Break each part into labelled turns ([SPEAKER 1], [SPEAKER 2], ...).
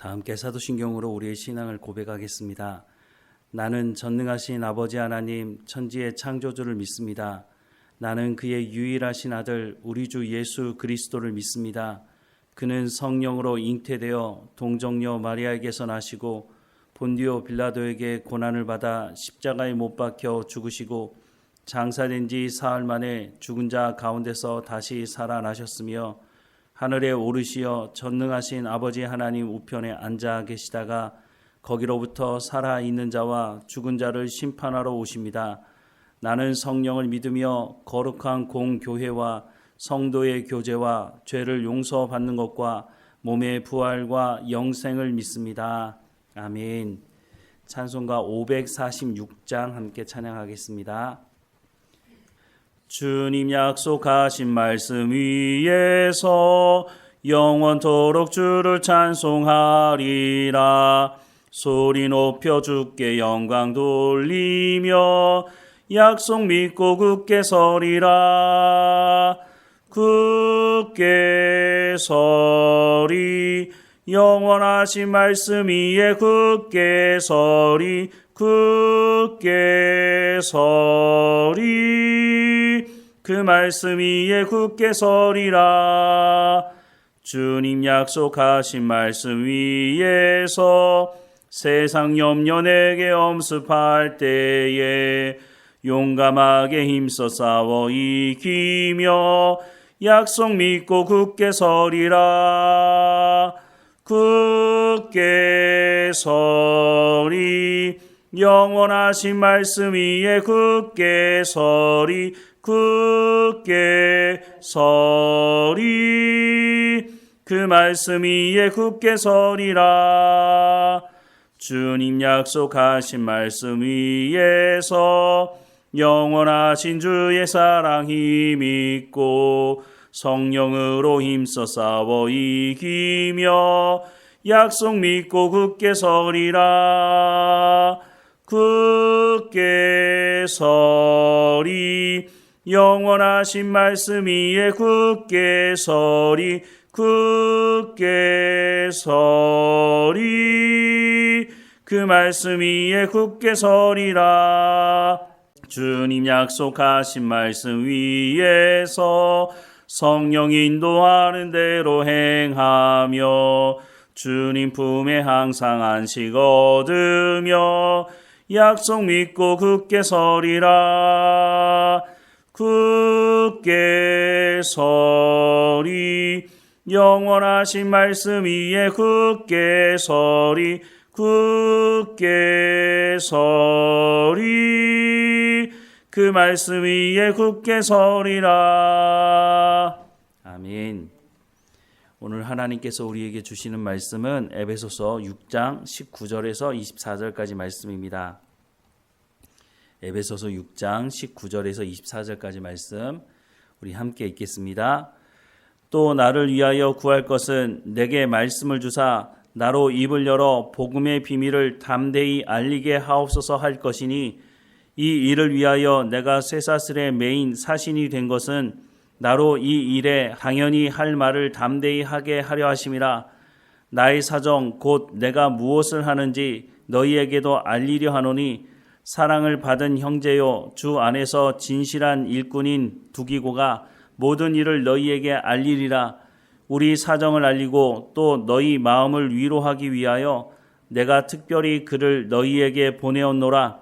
[SPEAKER 1] 함께 사도신경으로 우리의 신앙을 고백하겠습니다. 나는 전능하신 아버지 하나님 천지의 창조주를 믿습니다. 나는 그의 유일하신 아들 우리 주 예수 그리스도를 믿습니다. 그는 성령으로 잉태되어 동정녀 마리아에게서 나시고 본디오 빌라도에게 고난을 받아 십자가에 못 박혀 죽으시고 장사된 지 사흘 만에 죽은 자 가운데서 다시 살아나셨으며 하늘에 오르시어 전능하신 아버지 하나님 우편에 앉아 계시다가 거기로부터 살아있는 자와 죽은 자를 심판하러 오십니다. 나는 성령을 믿으며 거룩한 공교회와 성도의 교제와 죄를 용서받는 것과 몸의 부활과 영생을 믿습니다. 아멘. 찬송가 546장 함께 찬양하겠습니다. 주님 약속하신 말씀 위에서 영원토록 주를 찬송하리라. 소리 높여 주께 영광 돌리며 약속 믿고 굳게 서리라. 굳게 서리 영원하신 말씀 위에 굳게 서리 굳게 서리 그 말씀 위에 굳게 서리라. 주님 약속하신 말씀 위에서 세상 염려 내게 엄습할 때에 용감하게 힘써 싸워 이기며 약속 믿고 굳게 서리라. 굳게 서리 영원하신 말씀 위에 굳게 서리 굳게 서리 그 말씀 위에 굳게 서리라. 주님 약속하신 말씀 위에서 영원하신 주의 사랑 힘있고 성령으로 힘써 싸워 이기며 약속 믿고 굳게 서리라. 굳게 서리 영원하신 말씀 위에 굳게 서리 굳게 서리 그 말씀 위에 굳게 서리라. 주님 약속하신 말씀 위에서 성령 인도하는 대로 행하며 주님 품에 항상 안식 얻으며 약속 믿고 굳게 서리라. 굳게 서리 영원하신 말씀 위에 굳게 서리 굳게 서리 그 말씀 위에 굳게 서리라. 아멘. 오늘 하나님께서 우리에게 주시는 말씀은 에베소서 6장 19절에서 24절까지 말씀입니다. 에베소서 6장 19절에서 24절까지 말씀 우리 함께 읽겠습니다. 또 나를 위하여 구할 것은 내게 말씀을 주사 나로 입을 열어 복음의 비밀을 담대히 알리게 하옵소서 할 것이니 이 일을 위하여 내가 쇠사슬의 메인 사신이 된 것은 나로 이 일에 당연히 할 말을 담대히 하게 하려 하심이라. 나의 사정 곧 내가 무엇을 하는지 너희에게도 알리려 하노니 사랑을 받은 형제요 주 안에서 진실한 일꾼인 두기고가 모든 일을 너희에게 알리리라. 우리 사정을 알리고 또 너희 마음을 위로하기 위하여 내가 특별히 그를 너희에게 보내었노라.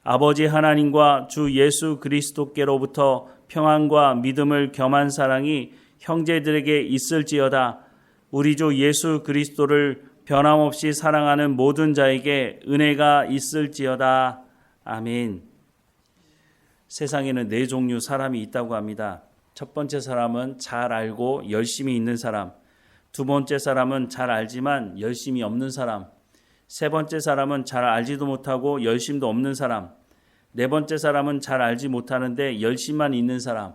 [SPEAKER 1] 아버지 하나님과 주 예수 그리스도께로부터 평안과 믿음을 겸한 사랑이 형제들에게 있을지어다. 우리 주 예수 그리스도를 변함없이 사랑하는 모든 자에게 은혜가 있을지어다. 아멘. 세상에는 네 종류 사람이 있다고 합니다. 첫 번째 사람은 잘 알고 열심히 있는 사람, 두 번째 사람은 잘 알지만 열심이 없는 사람, 세 번째 사람은 잘 알지도 못하고 열심도 없는 사람, 네 번째 사람은 잘 알지 못하는데 열심만 있는 사람.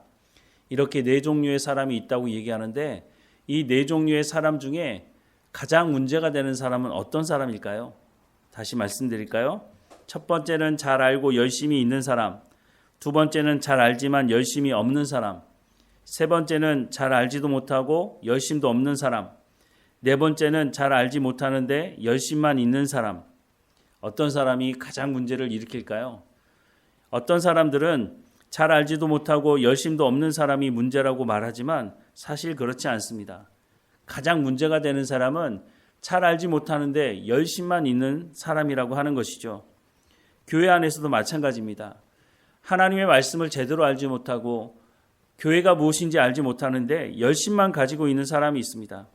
[SPEAKER 1] 이렇게 네 종류의 사람이 있다고 얘기하는데 이 네 종류의 사람 중에 가장 문제가 되는 사람은 어떤 사람일까요? 다시 말씀드릴까요? 첫 번째는 잘 알고 열심히 있는 사람, 두 번째는 잘 알지만 열심이 없는 사람, 세 번째는 잘 알지도 못하고 열심도 없는 사람, 네 번째는 잘 알지 못하는데 열심만 있는 사람. 어떤 사람이 가장 문제를 일으킬까요? 어떤 사람들은 잘 알지도 못하고 열심도 없는 사람이 문제라고 말하지만 사실 그렇지 않습니다. 가장 문제가 되는 사람은 잘 알지 못하는데 열심만 있는 사람이라고 하는 것이죠. 교회 안에서도 마찬가지입니다. 하나님의 말씀을 제대로 알지 못하고 교회가 무엇인지 알지 못하는데 열심만 가지고 있는 사람이 있습니다.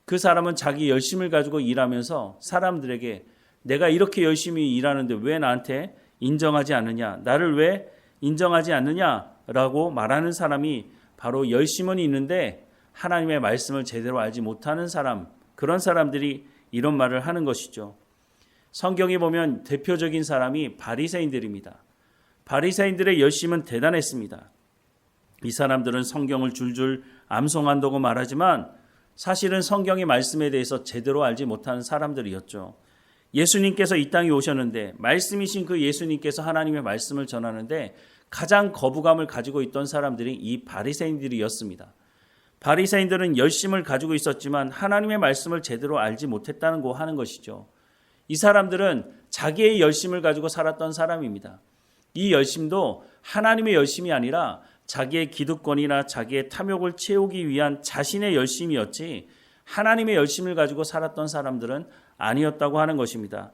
[SPEAKER 1] 그 사람은 자기 열심을 가지고 일하면서 사람들에게 내가 이렇게 열심히 일하는데 왜 나한테 인정하지 않느냐, 나를 왜 인정하지 않느냐라고 말하는 사람이 바로 열심은 있는데 하나님의 말씀을 제대로 알지 못하는 사람, 그런 사람들이 이런 말을 하는 것이죠. 성경에 보면 대표적인 사람이 바리새인들입니다. 바리새인들의 열심은 대단했습니다. 이 사람들은 성경을 줄줄 암송한다고 말하지만 사실은 성경의 말씀에 대해서 제대로 알지 못하는 사람들이었죠. 예수님께서 이 땅에 오셨는데 말씀이신 그 예수님께서 하나님의 말씀을 전하는데 가장 거부감을 가지고 있던 사람들이 이 바리새인들이었습니다. 바리새인들은 열심을 가지고 있었지만 하나님의 말씀을 제대로 알지 못했다는 거 하는 것이죠. 이 사람들은 자기의 열심을 가지고 살았던 사람입니다. 이 열심도 하나님의 열심이 아니라 자기의 기득권이나 자기의 탐욕을 채우기 위한 자신의 열심이었지 하나님의 열심을 가지고 살았던 사람들은 아니었다고 하는 것입니다.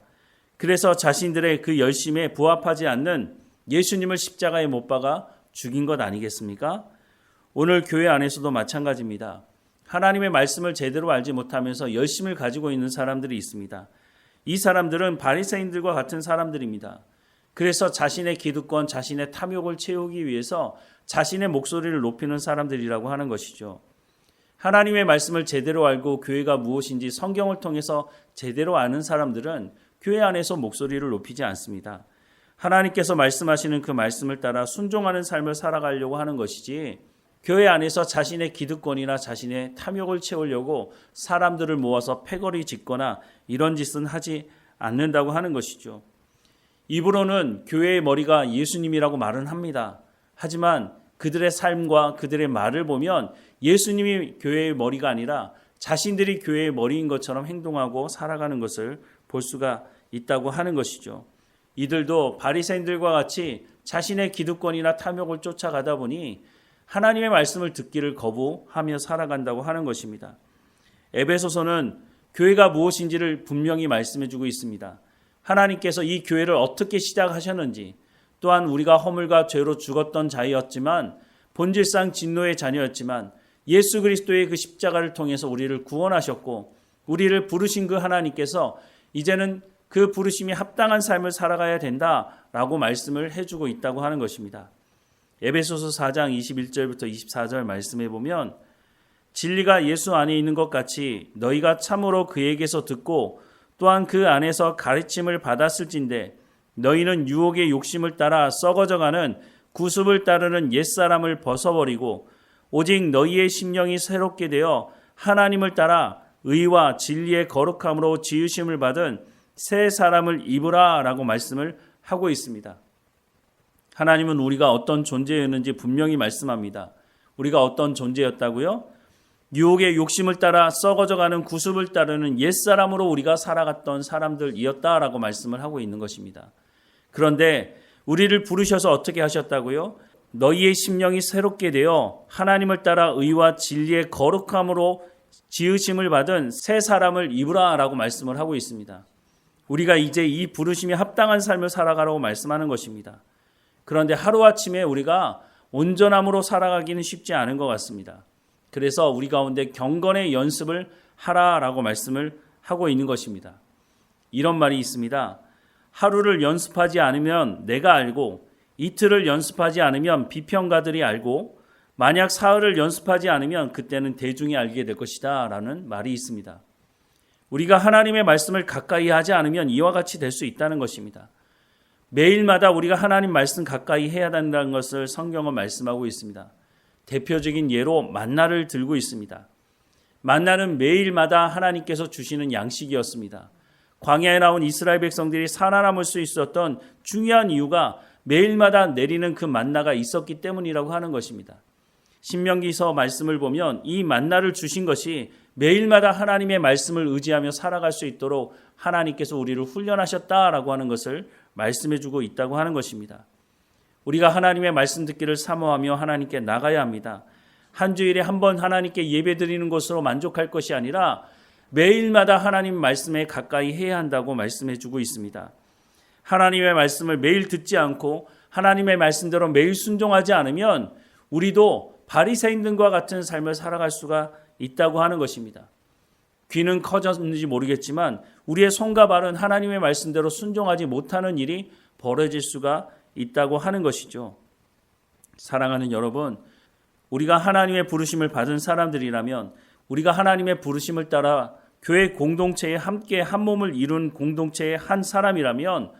[SPEAKER 1] 그래서 자신들의 그 열심에 부합하지 않는 예수님을 십자가에 못 박아 죽인 것 아니겠습니까? 오늘 교회 안에서도 마찬가지입니다. 하나님의 말씀을 제대로 알지 못하면서 열심을 가지고 있는 사람들이 있습니다. 이 사람들은 바리새인들과 같은 사람들입니다. 그래서 자신의 기득권, 자신의 탐욕을 채우기 위해서 자신의 목소리를 높이는 사람들이라고 하는 것이죠. 하나님의 말씀을 제대로 알고 교회가 무엇인지 성경을 통해서 제대로 아는 사람들은 교회 안에서 목소리를 높이지 않습니다. 하나님께서 말씀하시는 그 말씀을 따라 순종하는 삶을 살아가려고 하는 것이지 교회 안에서 자신의 기득권이나 자신의 탐욕을 채우려고 사람들을 모아서 패거리 짓거나 이런 짓은 하지 않는다고 하는 것이죠. 입으로는 교회의 머리가 예수님이라고 말은 합니다. 하지만 그들의 삶과 그들의 말을 보면 예수님이 교회의 머리가 아니라 자신들이 교회의 머리인 것처럼 행동하고 살아가는 것을 볼 수가 있다고 하는 것이죠. 이들도 바리새인들과 같이 자신의 기득권이나 탐욕을 쫓아가다 보니 하나님의 말씀을 듣기를 거부하며 살아간다고 하는 것입니다. 에베소서는 교회가 무엇인지를 분명히 말씀해주고 있습니다. 하나님께서 이 교회를 어떻게 시작하셨는지, 또한 우리가 허물과 죄로 죽었던 자였지만 본질상 진노의 자녀였지만 예수 그리스도의 그 십자가를 통해서 우리를 구원하셨고 우리를 부르신 그 하나님께서 이제는 그 부르심이 합당한 삶을 살아가야 된다라고 말씀을 해주고 있다고 하는 것입니다. 에베소서 4장 21절부터 24절 말씀해 보면 진리가 예수 안에 있는 것 같이 너희가 참으로 그에게서 듣고 또한 그 안에서 가르침을 받았을진데 너희는 유혹의 욕심을 따라 썩어져가는 구습을 따르는 옛사람을 벗어버리고 오직 너희의 심령이 새롭게 되어 하나님을 따라 의와 진리의 거룩함으로 지으심을 받은 새 사람을 입으라 라고 말씀을 하고 있습니다. 하나님은 우리가 어떤 존재였는지 분명히 말씀합니다. 우리가 어떤 존재였다고요? 유혹의 욕심을 따라 썩어져가는 구습을 따르는 옛사람으로 우리가 살아갔던 사람들이었다라고 말씀을 하고 있는 것입니다. 그런데 우리를 부르셔서 어떻게 하셨다고요? 너희의 심령이 새롭게 되어 하나님을 따라 의와 진리의 거룩함으로 지으심을 받은 새 사람을 입으라 라고 말씀을 하고 있습니다. 우리가 이제 이 부르심이 합당한 삶을 살아가라고 말씀하는 것입니다. 그런데 하루아침에 우리가 온전함으로 살아가기는 쉽지 않은 것 같습니다. 그래서 우리 가운데 경건의 연습을 하라라고 말씀을 하고 있는 것입니다. 이런 말이 있습니다. 하루를 연습하지 않으면 내가 알고 이틀을 연습하지 않으면 비평가들이 알고 만약 사흘을 연습하지 않으면 그때는 대중이 알게 될 것이다 라는 말이 있습니다. 우리가 하나님의 말씀을 가까이 하지 않으면 이와 같이 될 수 있다는 것입니다. 매일마다 우리가 하나님 말씀 가까이 해야 된다는 것을 성경은 말씀하고 있습니다. 대표적인 예로 만나를 들고 있습니다. 만나는 매일마다 하나님께서 주시는 양식이었습니다. 광야에 나온 이스라엘 백성들이 살아남을 수 있었던 중요한 이유가 매일마다 내리는 그 만나가 있었기 때문이라고 하는 것입니다. 신명기서 말씀을 보면 이 만나를 주신 것이 매일마다 하나님의 말씀을 의지하며 살아갈 수 있도록 하나님께서 우리를 훈련하셨다라고 하는 것을 말씀해주고 있다고 하는 것입니다. 우리가 하나님의 말씀 듣기를 사모하며 하나님께 나가야 합니다. 한 주일에 한 번 하나님께 예배드리는 것으로 만족할 것이 아니라 매일마다 하나님 말씀에 가까이 해야 한다고 말씀해주고 있습니다. 하나님의 말씀을 매일 듣지 않고 하나님의 말씀대로 매일 순종하지 않으면 우리도 바리새인들과 같은 삶을 살아갈 수가 있다고 하는 것입니다. 귀는 커졌는지 모르겠지만 우리의 손과 발은 하나님의 말씀대로 순종하지 못하는 일이 벌어질 수가 있다고 하는 것이죠. 사랑하는 여러분, 우리가 하나님의 부르심을 받은 사람들이라면 우리가 하나님의 부르심을 따라 교회 공동체에 함께 한 몸을 이룬 공동체의 한 사람이라면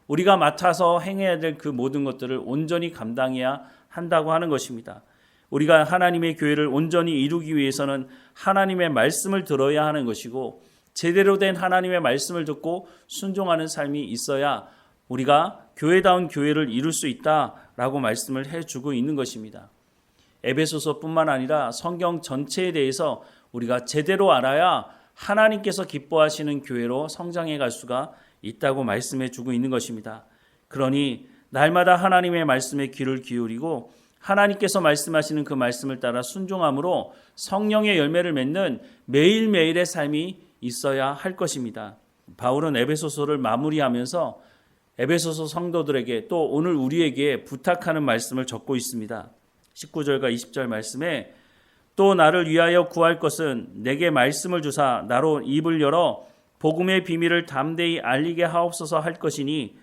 [SPEAKER 1] 우리가 맡아서 행해야 될 그 모든 것들을 온전히 감당해야 한다고 하는 것입니다. 우리가 하나님의 교회를 온전히 이루기 위해서는 하나님의 말씀을 들어야 하는 것이고 제대로 된 하나님의 말씀을 듣고 순종하는 삶이 있어야 우리가 교회다운 교회를 이룰 수 있다라고 말씀을 해주고 있는 것입니다. 에베소서뿐만 아니라 성경 전체에 대해서 우리가 제대로 알아야 하나님께서 기뻐하시는 교회로 성장해 갈 수가 있다고 말씀해 주고 있는 것입니다. 그러니 날마다 하나님의 말씀에 귀를 기울이고 하나님께서 말씀하시는 그 말씀을 따라 순종함으로 성령의 열매를 맺는 매일매일의 삶이 있어야 할 것입니다. 바울은 에베소서를 마무리하면서 에베소서 성도들에게 또 오늘 우리에게 부탁하는 말씀을 적고 있습니다. 19절과 20절 말씀에 또 나를 위하여 구할 것은 내게 말씀을 주사 나로 입을 열어 복음의 비밀을 담대히 알리게 하옵소서 할 것이니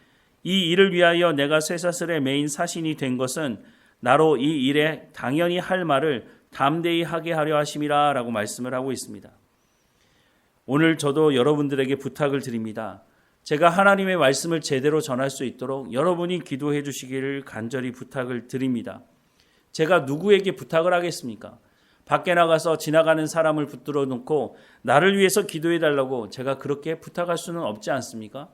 [SPEAKER 1] 이 일을 위하여 내가 쇠사슬에 매인 사신이 된 것은 나로 이 일에 당연히 할 말을 담대히 하게 하려 하심이라 라고 말씀을 하고 있습니다. 오늘 저도 여러분들에게 부탁을 드립니다. 제가 하나님의 말씀을 제대로 전할 수 있도록 여러분이 기도해 주시기를 간절히 부탁을 드립니다. 제가 누구에게 부탁을 하겠습니까? 밖에 나가서 지나가는 사람을 붙들어 놓고 나를 위해서 기도해 달라고 제가 그렇게 부탁할 수는 없지 않습니까?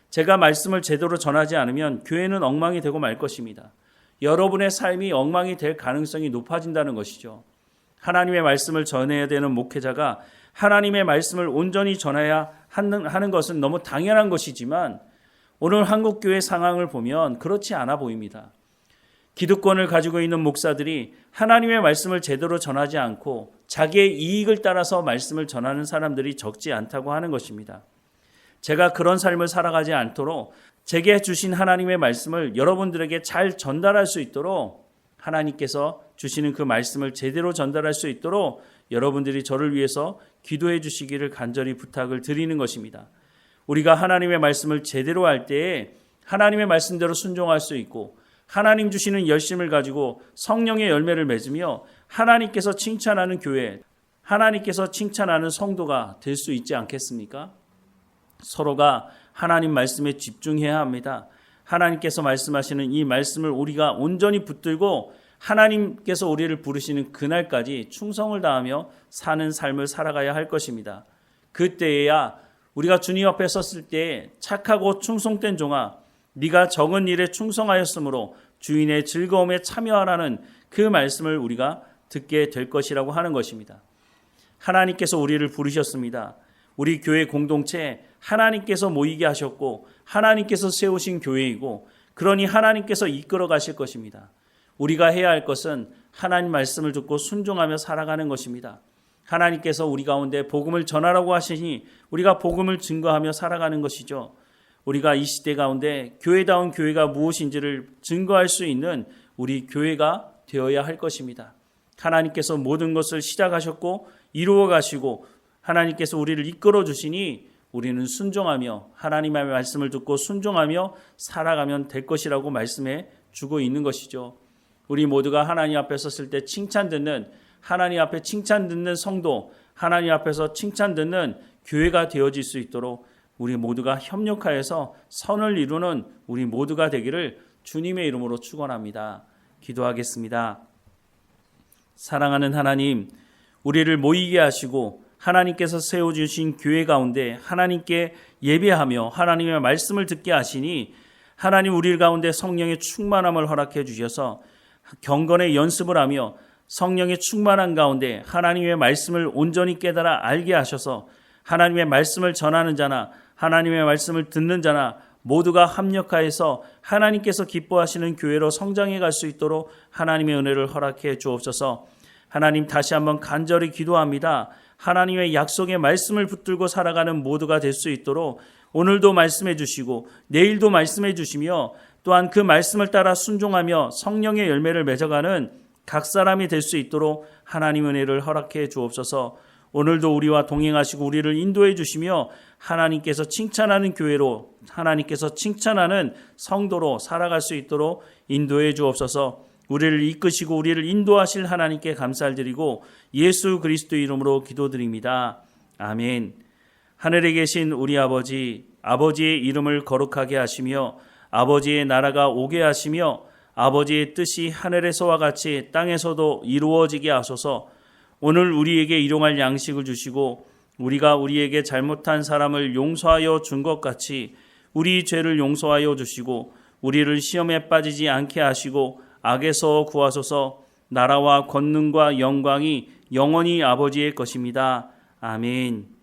[SPEAKER 1] 제가 말씀을 제대로 전하지 않으면 교회는 엉망이 되고 말 것입니다. 여러분의 삶이 엉망이 될 가능성이 높아진다는 것이죠. 하나님의 말씀을 전해야 되는 목회자가 하나님의 말씀을 온전히 전해야 하는 것은 너무 당연한 것이지만 오늘 한국교회 상황을 보면 그렇지 않아 보입니다. 기득권을 가지고 있는 목사들이 하나님의 말씀을 제대로 전하지 않고 자기의 이익을 따라서 말씀을 전하는 사람들이 적지 않다고 하는 것입니다. 제가 그런 삶을 살아가지 않도록 제게 주신 하나님의 말씀을 여러분들에게 잘 전달할 수 있도록 하나님께서 주시는 그 말씀을 제대로 전달할 수 있도록 여러분들이 저를 위해서 기도해 주시기를 간절히 부탁을 드리는 것입니다. 우리가 하나님의 말씀을 제대로 할 때에 하나님의 말씀대로 순종할 수 있고 하나님 주시는 열심을 가지고 성령의 열매를 맺으며 하나님께서 칭찬하는 교회, 하나님께서 칭찬하는 성도가 될 수 있지 않겠습니까? 서로가 하나님 말씀에 집중해야 합니다. 하나님께서 말씀하시는 이 말씀을 우리가 온전히 붙들고 하나님께서 우리를 부르시는 그날까지 충성을 다하며 사는 삶을 살아가야 할 것입니다. 그때에야 우리가 주님 앞에 섰을 때 착하고 충성된 종아 네가 적은 일에 충성하였으므로 주인의 즐거움에 참여하라는 그 말씀을 우리가 듣게 될 것이라고 하는 것입니다. 하나님께서 우리를 부르셨습니다. 우리 교회 공동체 하나님께서 모이게 하셨고 하나님께서 세우신 교회이고 그러니 하나님께서 이끌어 가실 것입니다. 우리가 해야 할 것은 하나님 말씀을 듣고 순종하며 살아가는 것입니다. 하나님께서 우리 가운데 복음을 전하라고 하시니 우리가 복음을 증거하며 살아가는 것이죠. 우리가 이 시대 가운데 교회다운 교회가 무엇인지를 증거할 수 있는 우리 교회가 되어야 할 것입니다. 하나님께서 모든 것을 시작하셨고 이루어 가시고 하나님께서 우리를 이끌어 주시니 우리는 순종하며 하나님의 말씀을 듣고 순종하며 살아가면 될 것이라고 말씀해 주고 있는 것이죠. 우리 모두가 하나님 앞에 섰을 때 칭찬 듣는 하나님 앞에 칭찬 듣는 성도, 하나님 앞에서 칭찬 듣는 교회가 되어질 수 있도록 우리 모두가 협력하여서 선을 이루는 우리 모두가 되기를 주님의 이름으로 축원합니다. 기도하겠습니다. 사랑하는 하나님, 우리를 모이게 하시고 하나님께서 세워주신 교회 가운데 하나님께 예배하며 하나님의 말씀을 듣게 하시니 하나님 우리 가운데 성령의 충만함을 허락해 주셔서 경건의 연습을 하며 성령의 충만한 가운데 하나님의 말씀을 온전히 깨달아 알게 하셔서 하나님의 말씀을 전하는 자나 하나님의 말씀을 듣는 자나 모두가 합력하여서 하나님께서 기뻐하시는 교회로 성장해 갈 수 있도록 하나님의 은혜를 허락해 주옵소서. 하나님, 다시 한번 간절히 기도합니다. 하나님의 약속의 말씀을 붙들고 살아가는 모두가 될 수 있도록 오늘도 말씀해 주시고 내일도 말씀해 주시며 또한 그 말씀을 따라 순종하며 성령의 열매를 맺어가는 각 사람이 될 수 있도록 하나님 은혜를 허락해 주옵소서. 오늘도 우리와 동행하시고 우리를 인도해 주시며 하나님께서 칭찬하는 교회로, 하나님께서 칭찬하는 성도로 살아갈 수 있도록 인도해 주옵소서. 우리를 이끄시고 우리를 인도하실 하나님께 감사드리고 예수 그리스도 이름으로 기도드립니다. 아멘. 하늘에 계신 우리 아버지, 아버지의 이름을 거룩하게 하시며 아버지의 나라가 오게 하시며 아버지의 뜻이 하늘에서와 같이 땅에서도 이루어지게 하소서. 오늘 우리에게 일용할 양식을 주시고 우리가 우리에게 잘못한 사람을 용서하여 준 것 같이 우리 죄를 용서하여 주시고 우리를 시험에 빠지지 않게 하시고 악에서 구하소서. 나라와 권능과 영광이 영원히 아버지의 것입니다. 아멘.